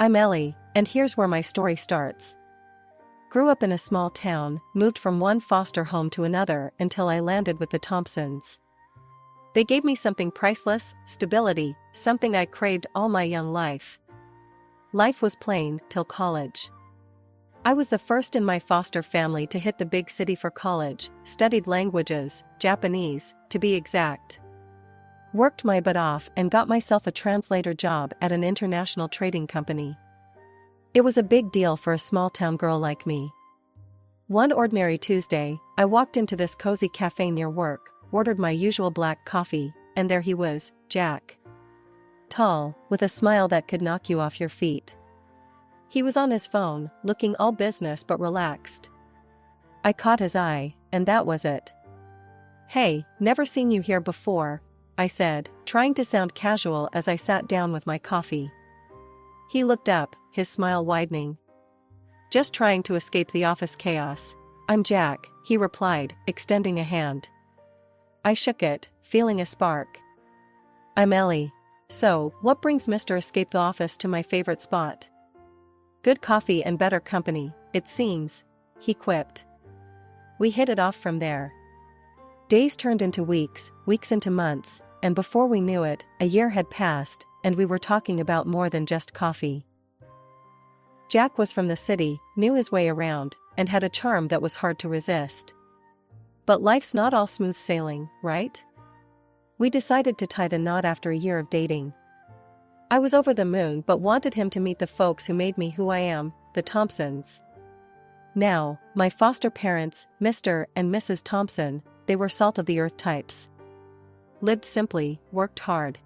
I'm Ellie, and here's where my story starts. Grew up in a small town, moved from one foster home to another until I landed with the Thompsons. They gave me something priceless, stability, something I craved all my young life. Life was plain till college. I was the first in my foster family to hit the big city for college, studied languages, Japanese, to be exact. Worked my butt off and got myself a translator job at an international trading company. It was a big deal for a small-town girl like me. One ordinary Tuesday, I walked into this cozy cafe near work, ordered my usual black coffee, and there he was, Jack. Tall, with a smile that could knock you off your feet. He was on his phone, looking all business but relaxed. I caught his eye, and that was it. "Hey, never seen you here before," I said, trying to sound casual as I sat down with my coffee. He looked up, his smile widening. "Just trying to escape the office chaos. I'm Jack," he replied, extending a hand. I shook it, feeling a spark. "I'm Ellie. So, what brings Mr. Escape the Office to my favorite spot?" "Good coffee and better company, it seems," he quipped. We hit it off from there. Days turned into weeks, weeks into months, and before we knew it, a year had passed, and we were talking about more than just coffee. Jack was from the city, knew his way around, and had a charm that was hard to resist. But life's not all smooth sailing, right? We decided to tie the knot after a year of dating. I was over the moon but wanted him to meet the folks who made me who I am, the Thompsons. Now, my foster parents, Mr. and Mrs. Thompson, they were salt-of-the-earth types. Lived simply, worked hard.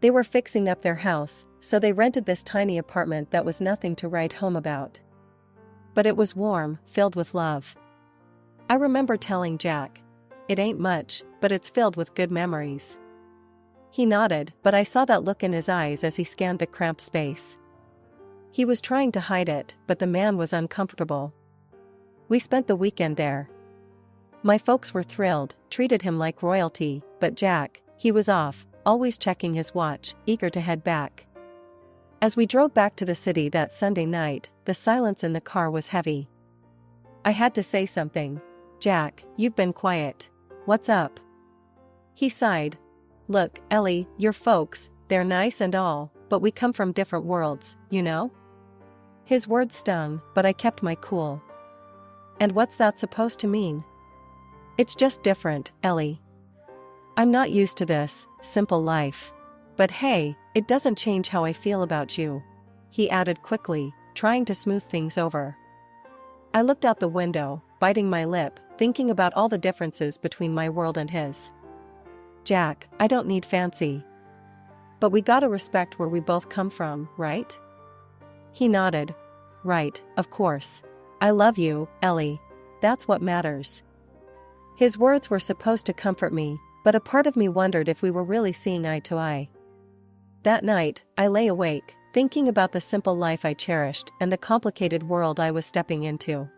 They were fixing up their house, so they rented this tiny apartment that was nothing to write home about. But it was warm, filled with love. I remember telling Jack, "It ain't much, but it's filled with good memories." He nodded, but I saw that look in his eyes as he scanned the cramped space. He was trying to hide it, but the man was uncomfortable. We spent the weekend there. My folks were thrilled, treated him like royalty, but Jack, he was off, always checking his watch, eager to head back. As we drove back to the city that Sunday night, the silence in the car was heavy. I had to say something. "Jack, you've been quiet. What's up?" He sighed. "Look, Ellie, your folks, they're nice and all, but we come from different worlds, you know?" His words stung, but I kept my cool. "And what's that supposed to mean?" "It's just different, Ellie. I'm not used to this simple life. But hey, it doesn't change how I feel about you," he added quickly, trying to smooth things over. I looked out the window, biting my lip, thinking about all the differences between my world and his. "Jack, I don't need fancy. But we gotta respect where we both come from, right?" He nodded. "Right, of course. I love you, Ellie. That's what matters." His words were supposed to comfort me, but a part of me wondered if we were really seeing eye to eye. That night, I lay awake, thinking about the simple life I cherished and the complicated world I was stepping into.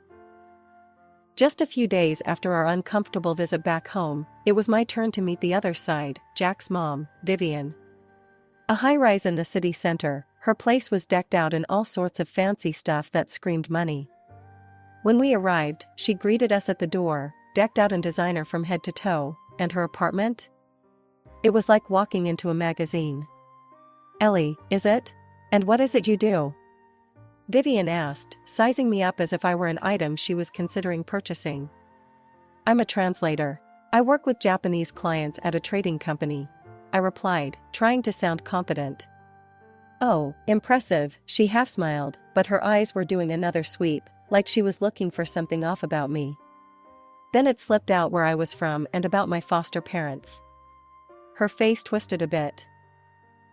Just a few days after our uncomfortable visit back home, it was my turn to meet the other side, Jack's mom, Vivian. A high-rise in the city center, her place was decked out in all sorts of fancy stuff that screamed money. When we arrived, she greeted us at the door, decked out in designer from head to toe, and her apartment? It was like walking into a magazine. "Ellie, is it? And what is it you do?" Vivian asked, sizing me up as if I were an item she was considering purchasing. "I'm a translator. I work with Japanese clients at a trading company," I replied, trying to sound confident. "Oh, impressive," she half smiled, but her eyes were doing another sweep, like she was looking for something off about me. Then it slipped out where I was from and about my foster parents. Her face twisted a bit.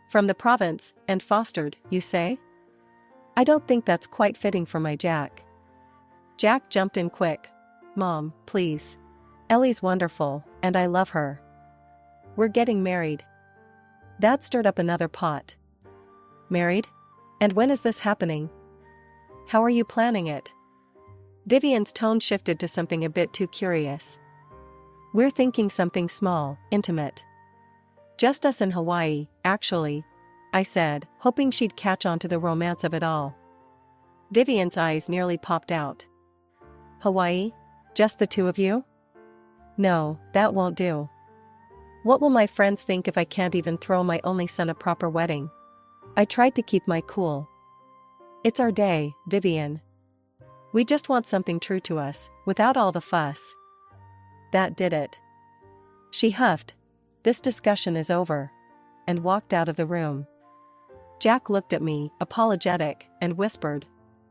"From the province, and fostered, you say? I don't think that's quite fitting for my Jack." Jack jumped in quick. "Mom, please. Ellie's wonderful, and I love her. We're getting married." That stirred up another pot. "Married? And when is this happening? How are you planning it?" Vivian's tone shifted to something a bit too curious. "We're thinking something small, intimate. Just us in Hawaii, actually. I said, hoping she'd catch on to the romance of it all. Vivian's eyes nearly popped out. Hawaii? Just the two of you? No, that won't do. What will my friends think if I can't even throw my only son a proper wedding? I tried to keep my cool. It's our day, Vivian. We just want something true to us, without all the fuss. That did it. She huffed, "This discussion is over," and walked out of the room. Jack looked at me, apologetic, and whispered,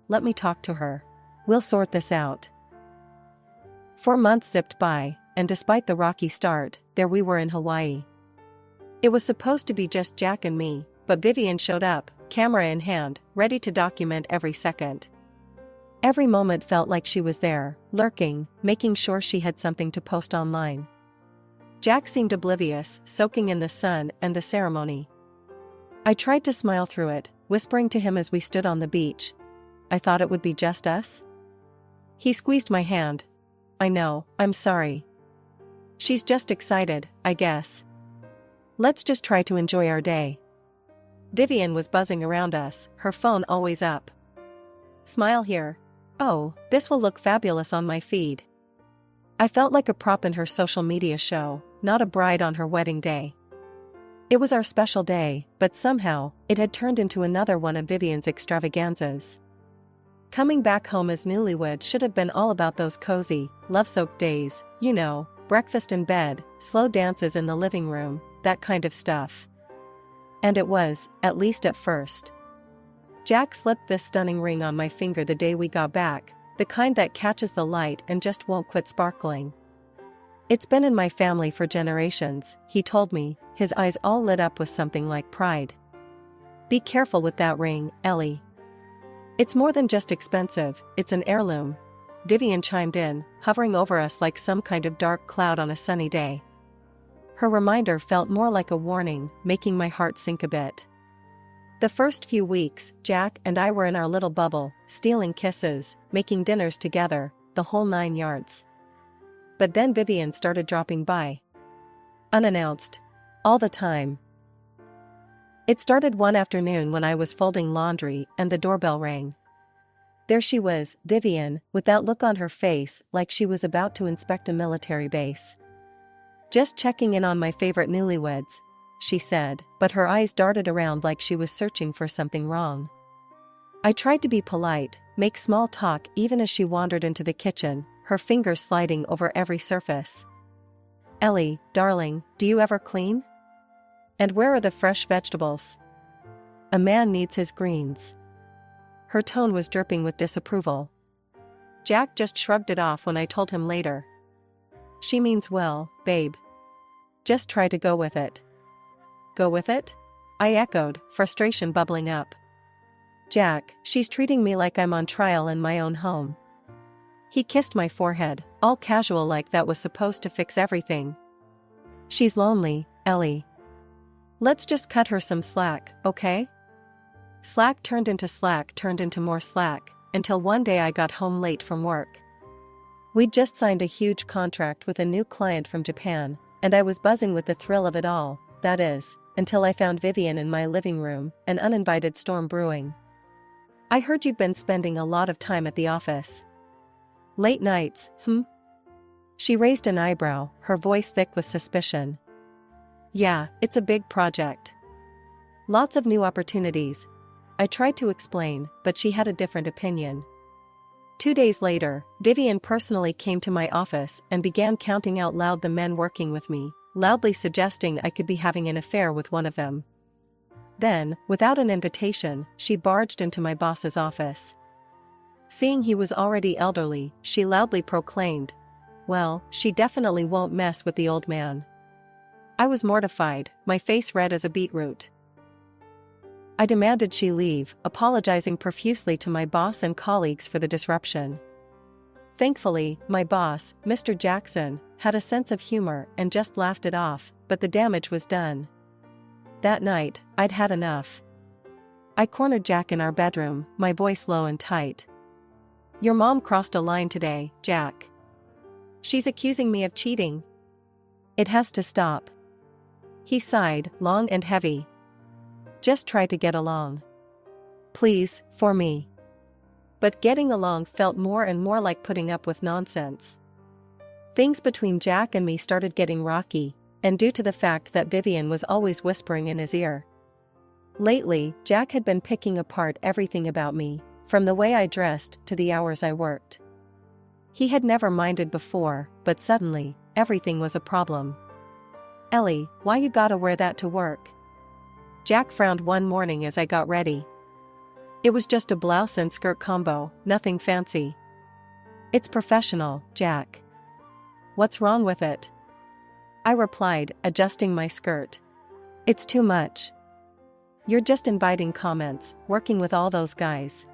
"Let me talk to her. We'll sort this out." 4 months zipped by, and despite the rocky start, there we were in Hawaii. It was supposed to be just Jack and me, but Vivian showed up, camera in hand, ready to document every second. Every moment felt like she was there, lurking, making sure she had something to post online. Jack seemed oblivious, soaking in the sun and the ceremony. I tried to smile through it, whispering to him as we stood on the beach, "I thought it would be just us." He squeezed my hand. "I know, I'm sorry. She's just excited, I guess. Let's just try to enjoy our day." Vivian was buzzing around us, her phone always up. "Smile here. Oh, this will look fabulous on my feed." I felt like a prop in her social media show, not a bride on her wedding day. It was our special day, but somehow, it had turned into another one of Vivian's extravaganzas. Coming back home as newlyweds should have been all about those cozy, love-soaked days, you know, breakfast in bed, slow dances in the living room, that kind of stuff. And it was, at least at first. Jack slipped this stunning ring on my finger the day we got back, the kind that catches the light and just won't quit sparkling. "It's been in my family for generations," he told me, his eyes all lit up with something like pride. "Be careful with that ring, Ellie. It's more than just expensive, it's an heirloom." Vivian chimed in, hovering over us like some kind of dark cloud on a sunny day. Her reminder felt more like a warning, making my heart sink a bit. The first few weeks, Jack and I were in our little bubble, stealing kisses, making dinners together, the whole 9 yards. But then Vivian started dropping by. Unannounced. All the time. It started one afternoon when I was folding laundry and the doorbell rang. There she was, Vivian, with that look on her face like she was about to inspect a military base. "Just checking in on my favorite newlyweds," she said, but her eyes darted around like she was searching for something wrong. I tried to be polite, make small talk even as she wandered into the kitchen, her fingers sliding over every surface. "Ellie, darling, do you ever clean? And where are the fresh vegetables? A man needs his greens." Her tone was dripping with disapproval. Jack just shrugged it off when I told him later. "She means well, babe. Just try to go with it." "Go with it?" I echoed, frustration bubbling up. "Jack, she's treating me like I'm on trial in my own home." He kissed my forehead, all casual like that was supposed to fix everything. "She's lonely, Ellie. Let's just cut her some slack, okay?" Slack turned into more slack, until one day I got home late from work. We'd just signed a huge contract with a new client from Japan, and I was buzzing with the thrill of it all, that is, until I found Vivian in my living room, an uninvited storm brewing. "I heard you've been spending a lot of time at the office." "Late nights, She raised an eyebrow, her voice thick with suspicion. "Yeah, it's a big project. Lots of new opportunities." I tried to explain, but she had a different opinion. 2 days later, Vivian personally came to my office and began counting out loud the men working with me, loudly suggesting I could be having an affair with one of them. Then, without an invitation, she barged into my boss's office. Seeing he was already elderly, she loudly proclaimed, "Well, she definitely won't mess with the old man." I was mortified, my face red as a beetroot. I demanded she leave, apologizing profusely to my boss and colleagues for the disruption. Thankfully, my boss, Mr. Jackson, had a sense of humor and just laughed it off, but the damage was done. That night, I'd had enough. I cornered Jack in our bedroom, my voice low and tight. "Your mom crossed a line today, Jack. She's accusing me of cheating. It has to stop." He sighed, long and heavy. Just try to get along. Please, for me. But getting along felt more and more like putting up with nonsense. Things between Jack and me started getting rocky, and due to the fact that Vivian was always whispering in his ear. Lately, Jack had been picking apart everything about me, from the way I dressed to the hours I worked. He had never minded before, but suddenly, everything was a problem. "Ellie, why you gotta wear that to work?" Jack frowned one morning as I got ready. "It was just a blouse and skirt combo, nothing fancy." "It's professional, Jack." "What's wrong with it?" I replied, adjusting my skirt. "It's too much. You're just inviting comments, working with all those guys."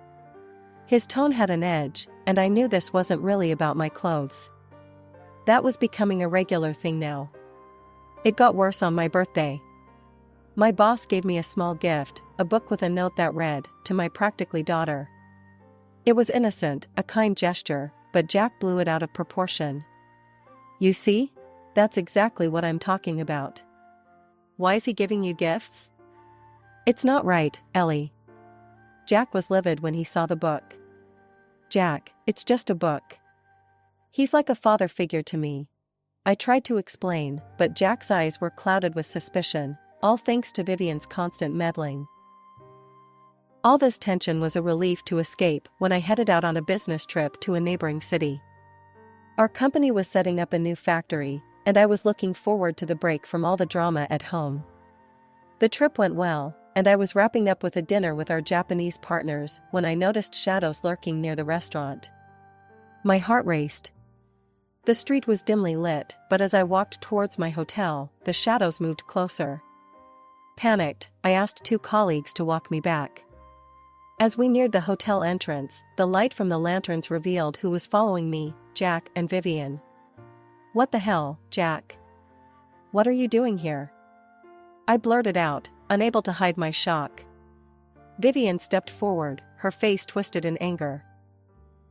His tone had an edge, and I knew this wasn't really about my clothes. That was becoming a regular thing now. It got worse on my birthday. My boss gave me a small gift, a book with a note that read, "To my practically daughter." It was innocent, a kind gesture, but Jack blew it out of proportion. "You see? That's exactly what I'm talking about." "Why is he giving you gifts?" "It's not right, Ellie." Jack was livid when he saw the book. "Jack, it's just a book." "He's like a father figure to me." I tried to explain, but Jack's eyes were clouded with suspicion, all thanks to Vivian's constant meddling. All this tension was a relief to escape when I headed out on a business trip to a neighboring city. Our company was setting up a new factory, and I was looking forward to the break from all the drama at home. The trip went well, and I was wrapping up with a dinner with our Japanese partners when I noticed shadows lurking near the restaurant. My heart raced. The street was dimly lit, but as I walked towards my hotel, the shadows moved closer. Panicked, I asked two colleagues to walk me back. As we neared the hotel entrance, the light from the lanterns revealed who was following me, Jack and Vivian. "What the hell, Jack? What are you doing here?" I blurted out, unable to hide my shock. Vivian stepped forward, her face twisted in anger.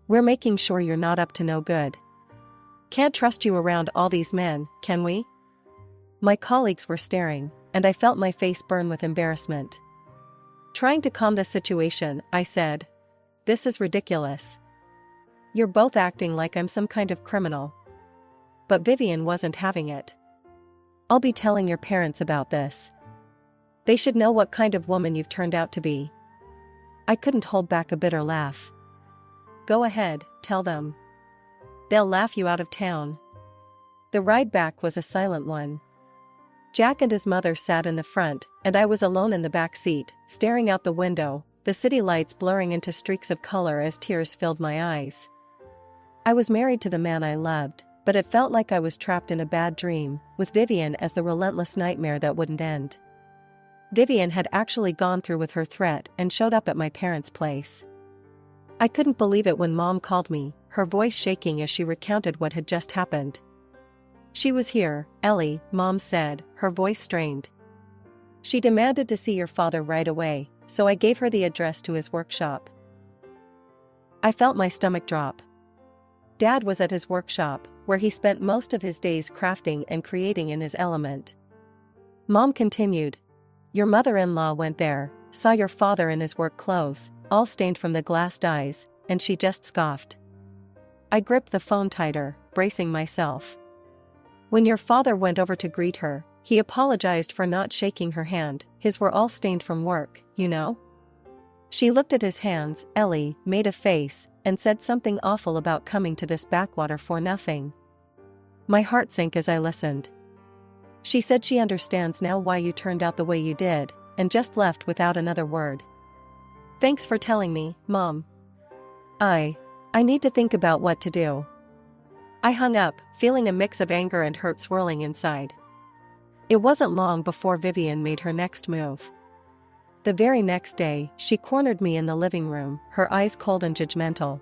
"We're making sure you're not up to no good. Can't trust you around all these men, can we?" My colleagues were staring, and I felt my face burn with embarrassment. Trying to calm the situation, I said, "This is ridiculous. You're both acting like I'm some kind of criminal." But Vivian wasn't having it. "I'll be telling your parents about this. They should know what kind of woman you've turned out to be." I couldn't hold back a bitter laugh. "Go ahead, tell them. They'll laugh you out of town." The ride back was a silent one. Jack and his mother sat in the front, and I was alone in the back seat, staring out the window, the city lights blurring into streaks of color as tears filled my eyes. I was married to the man I loved, but it felt like I was trapped in a bad dream, with Vivian as the relentless nightmare that wouldn't end. Vivian had actually gone through with her threat and showed up at my parents' place. I couldn't believe it when Mom called me, her voice shaking as she recounted what had just happened. "She was here, Ellie," Mom said, her voice strained. "She demanded to see your father right away, so I gave her the address to his workshop." I felt my stomach drop. Dad was at his workshop, where he spent most of his days crafting and creating in his element. Mom continued, "Your mother-in-law went there, saw your father in his work clothes, all stained from the glass dyes, and she just scoffed." I gripped the phone tighter, bracing myself. "When your father went over to greet her, he apologized for not shaking her hand, his were all stained from work, you know?" She looked at his hands, Ellie, made a face, and said something awful about coming to this backwater for nothing. My heart sank as I listened. "She said she understands now why you turned out the way you did, and just left without another word. Thanks for telling me, Mom. I need to think about what to do." I hung up, feeling a mix of anger and hurt swirling inside. It wasn't long before Vivian made her next move. The very next day, she cornered me in the living room, her eyes cold and judgmental.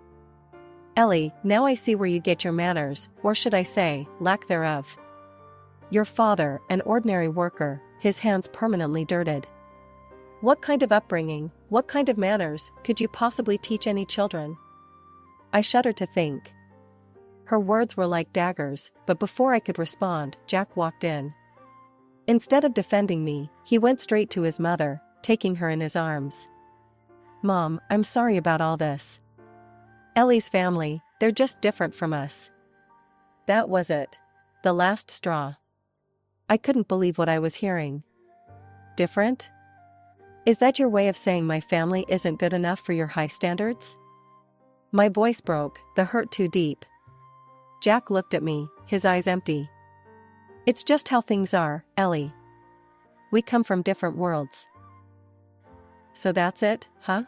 "Ellie, now I see where you get your manners, or should I say, lack thereof. Your father, an ordinary worker, his hands permanently dirted. What kind of upbringing, what kind of manners, could you possibly teach any children?" I shuddered to think. Her words were like daggers, but before I could respond, Jack walked in. Instead of defending me, he went straight to his mother, taking her in his arms. "Mom, I'm sorry about all this. Ellie's family, they're just different from us." That was it. The last straw. I couldn't believe what I was hearing. Different? Is that your way of saying my family isn't good enough for your high standards? My voice broke, the hurt too deep. Jack looked at me, his eyes empty. "It's just how things are, Ellie. We come from different worlds." "So that's it, huh?"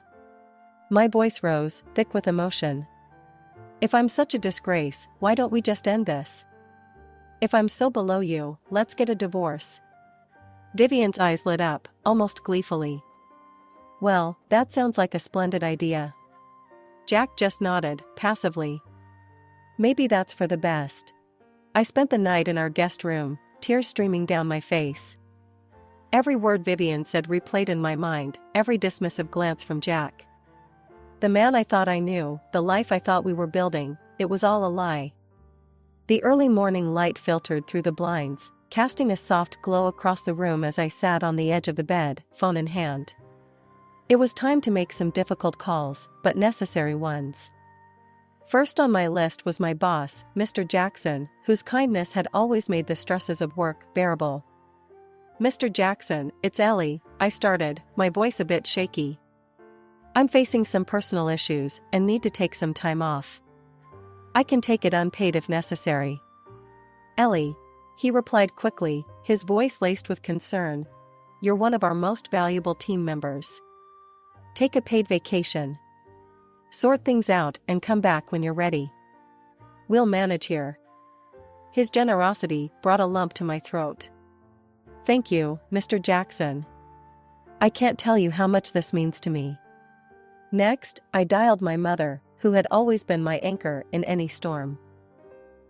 My voice rose, thick with emotion. "If I'm such a disgrace, why don't we just end this? If I'm so below you, let's get a divorce." Vivian's eyes lit up, almost gleefully. "Well, that sounds like a splendid idea." Jack just nodded, passively. "Maybe that's for the best." I spent the night in our guest room, tears streaming down my face. Every word Vivian said replayed in my mind, every dismissive glance from Jack. The man I thought I knew, the life I thought we were building, it was all a lie. The early morning light filtered through the blinds, casting a soft glow across the room as I sat on the edge of the bed, phone in hand. It was time to make some difficult calls, but necessary ones. First on my list was my boss, Mr. Jackson, whose kindness had always made the stresses of work bearable. "Mr. Jackson, it's Ellie," I started, my voice a bit shaky. "I'm facing some personal issues and need to take some time off. I can take it unpaid if necessary." "Ellie," he replied quickly, his voice laced with concern, "you're one of our most valuable team members. Take a paid vacation. Sort things out and come back when you're ready. We'll manage here." His generosity brought a lump to my throat. "Thank you, Mr. Jackson. I can't tell you how much this means to me." Next, I dialed my mother, who had always been my anchor in any storm.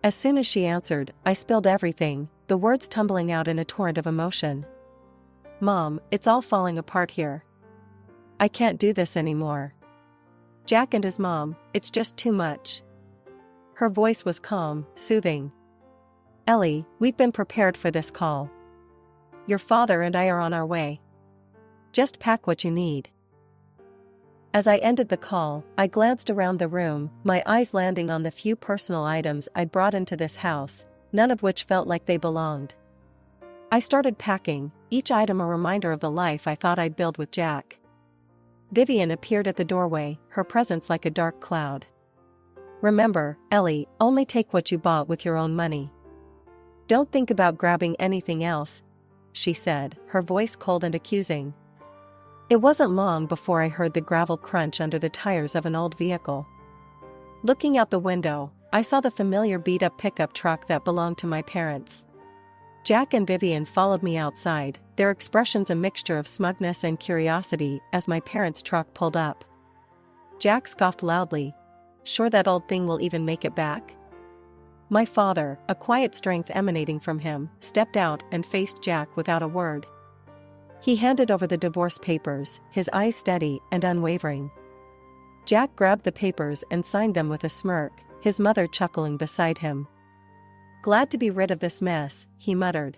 As soon as she answered, I spilled everything, the words tumbling out in a torrent of emotion. "Mom, it's all falling apart here. I can't do this anymore. Jack and his mom, it's just too much." Her voice was calm, soothing. "Ellie, we've been prepared for this call. Your father and I are on our way. Just pack what you need." As I ended the call, I glanced around the room, my eyes landing on the few personal items I'd brought into this house, none of which felt like they belonged. I started packing, each item a reminder of the life I thought I'd build with Jack. Vivian appeared at the doorway, her presence like a dark cloud. "Remember, Ellie, only take what you bought with your own money. Don't think about grabbing anything else," she said, her voice cold and accusing. It wasn't long before I heard the gravel crunch under the tires of an old vehicle. Looking out the window, I saw the familiar beat-up pickup truck that belonged to my parents. Jack and Vivian followed me outside, their expressions a mixture of smugness and curiosity as my parents' truck pulled up. Jack scoffed loudly. "Sure that old thing will even make it back?" My father, a quiet strength emanating from him, stepped out and faced Jack without a word. He handed over the divorce papers, his eyes steady and unwavering. Jack grabbed the papers and signed them with a smirk, his mother chuckling beside him. "Glad to be rid of this mess," he muttered.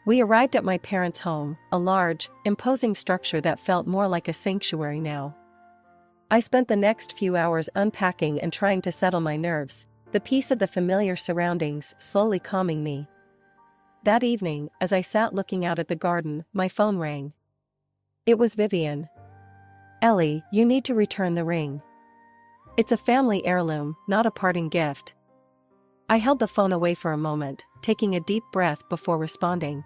We arrived at my parents' home, a large, imposing structure that felt more like a sanctuary now. I spent the next few hours unpacking and trying to settle my nerves, the peace of the familiar surroundings slowly calming me. That evening, as I sat looking out at the garden, my phone rang. It was Vivian. "Ellie, you need to return the ring. It's a family heirloom, not a parting gift." I held the phone away for a moment, taking a deep breath before responding.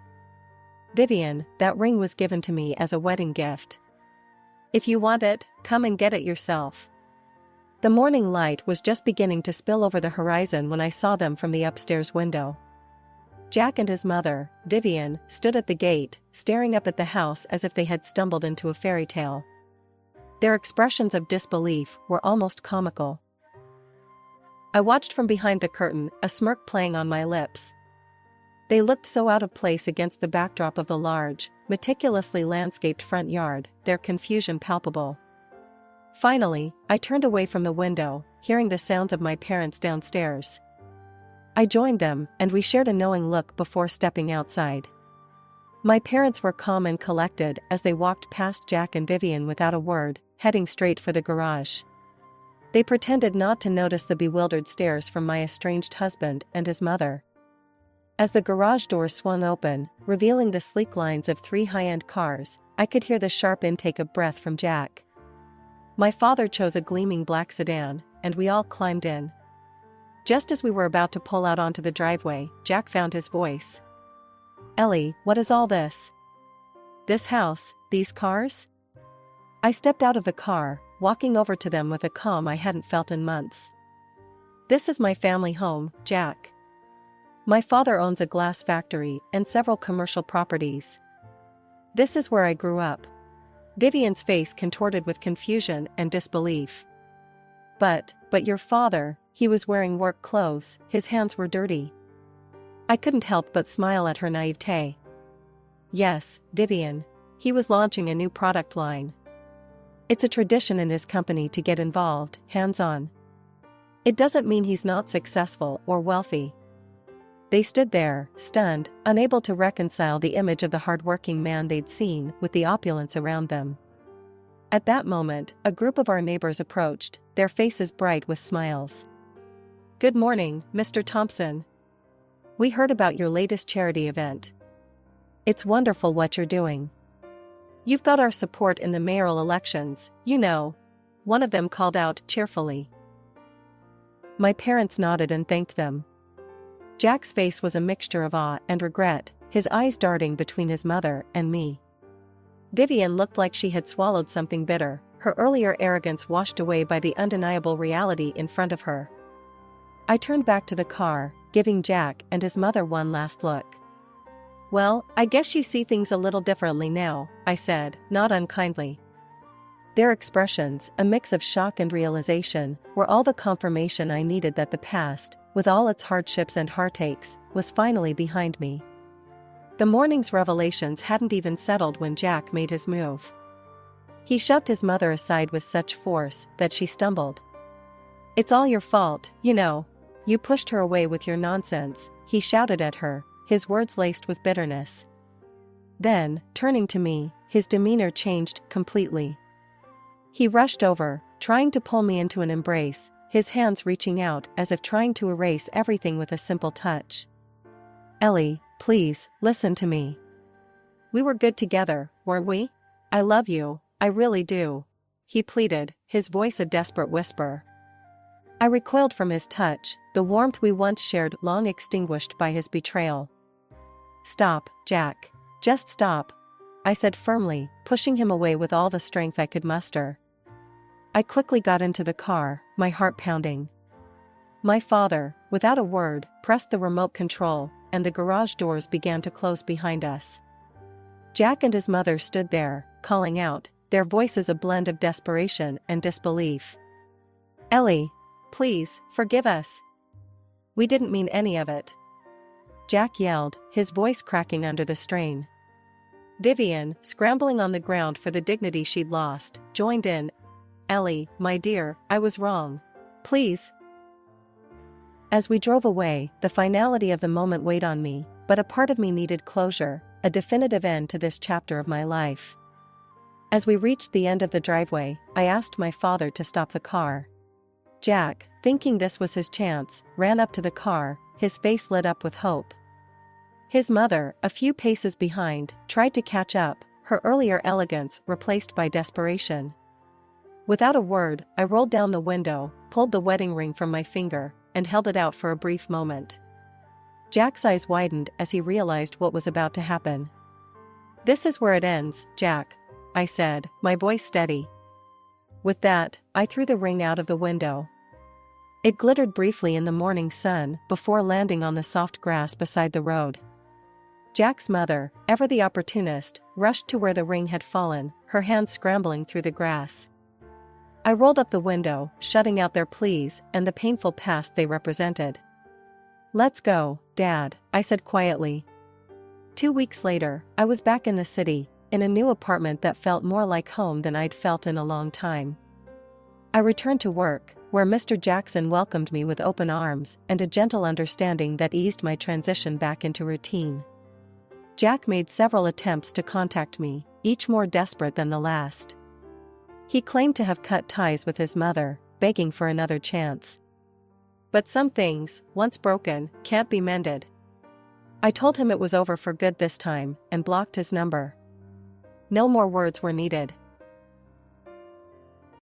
"Vivian, that ring was given to me as a wedding gift. If you want it, come and get it yourself." The morning light was just beginning to spill over the horizon when I saw them from the upstairs window. Jack and his mother, Vivian, stood at the gate, staring up at the house as if they had stumbled into a fairy tale. Their expressions of disbelief were almost comical. I watched from behind the curtain, a smirk playing on my lips. They looked so out of place against the backdrop of the large, meticulously landscaped front yard, their confusion palpable. Finally, I turned away from the window, hearing the sounds of my parents downstairs. I joined them, and we shared a knowing look before stepping outside. My parents were calm and collected as they walked past Jack and Vivian without a word, heading straight for the garage. They pretended not to notice the bewildered stares from my estranged husband and his mother. As the garage door swung open, revealing the sleek lines of 3 high-end cars, I could hear the sharp intake of breath from Jack. My father chose a gleaming black sedan, and we all climbed in. Just as we were about to pull out onto the driveway, Jack found his voice. "Ellie, what is all this? This house, these cars?" I stepped out of the car, walking over to them with a calm I hadn't felt in months. "This is my family home, Jack. My father owns a glass factory and several commercial properties. This is where I grew up." Vivian's face contorted with confusion and disbelief. But your father, he was wearing work clothes, his hands were dirty." I couldn't help but smile at her naivete. "Yes, Vivian. He was launching a new product line. It's a tradition in his company to get involved, hands-on. It doesn't mean he's not successful or wealthy." They stood there, stunned, unable to reconcile the image of the hard-working man they'd seen with the opulence around them. At that moment, a group of our neighbors approached, their faces bright with smiles. "Good morning, Mr. Thompson. We heard about your latest charity event. It's wonderful what you're doing. You've got our support in the mayoral elections, you know," one of them called out cheerfully. My parents nodded and thanked them. Jack's face was a mixture of awe and regret, his eyes darting between his mother and me. Vivian looked like she had swallowed something bitter, her earlier arrogance washed away by the undeniable reality in front of her. I turned back to the car, giving Jack and his mother one last look. "Well, I guess you see things a little differently now," I said, not unkindly. Their expressions, a mix of shock and realization, were all the confirmation I needed that the past, with all its hardships and heartaches, was finally behind me. The morning's revelations hadn't even settled when Jack made his move. He shoved his mother aside with such force that she stumbled. "It's all your fault, you know. You pushed her away with your nonsense," he shouted at her, his words laced with bitterness. Then, turning to me, his demeanor changed completely. He rushed over, trying to pull me into an embrace, his hands reaching out as if trying to erase everything with a simple touch. "Ellie, please, listen to me. We were good together, weren't we? I love you, I really do," he pleaded, his voice a desperate whisper. I recoiled from his touch, the warmth we once shared long extinguished by his betrayal. "Stop, Jack. Just stop," I said firmly, pushing him away with all the strength I could muster. I quickly got into the car, my heart pounding. My father, without a word, pressed the remote control, and the garage doors began to close behind us. Jack and his mother stood there, calling out, their voices a blend of desperation and disbelief. "Ellie, please, forgive us. We didn't mean any of it," Jack yelled, his voice cracking under the strain. Vivian, scrambling on the ground for the dignity she'd lost, joined in. "Ellie, my dear, I was wrong. Please." As we drove away, the finality of the moment weighed on me, but a part of me needed closure, a definitive end to this chapter of my life. As we reached the end of the driveway, I asked my father to stop the car. Jack, thinking this was his chance, ran up to the car, his face lit up with hope. His mother, a few paces behind, tried to catch up, her earlier elegance replaced by desperation. Without a word, I rolled down the window, pulled the wedding ring from my finger, and held it out for a brief moment. Jack's eyes widened as he realized what was about to happen. "This is where it ends, Jack," I said, my voice steady. With that, I threw the ring out of the window. It glittered briefly in the morning sun before landing on the soft grass beside the road. Jack's mother, ever the opportunist, rushed to where the ring had fallen, her hands scrambling through the grass. I rolled up the window, shutting out their pleas and the painful past they represented. "Let's go, Dad," I said quietly. 2 weeks later, I was back in the city, in a new apartment that felt more like home than I'd felt in a long time. I returned to work, where Mr. Jackson welcomed me with open arms and a gentle understanding that eased my transition back into routine. Jack made several attempts to contact me, each more desperate than the last. He claimed to have cut ties with his mother, begging for another chance. But some things, once broken, can't be mended. I told him it was over for good this time, and blocked his number. No more words were needed.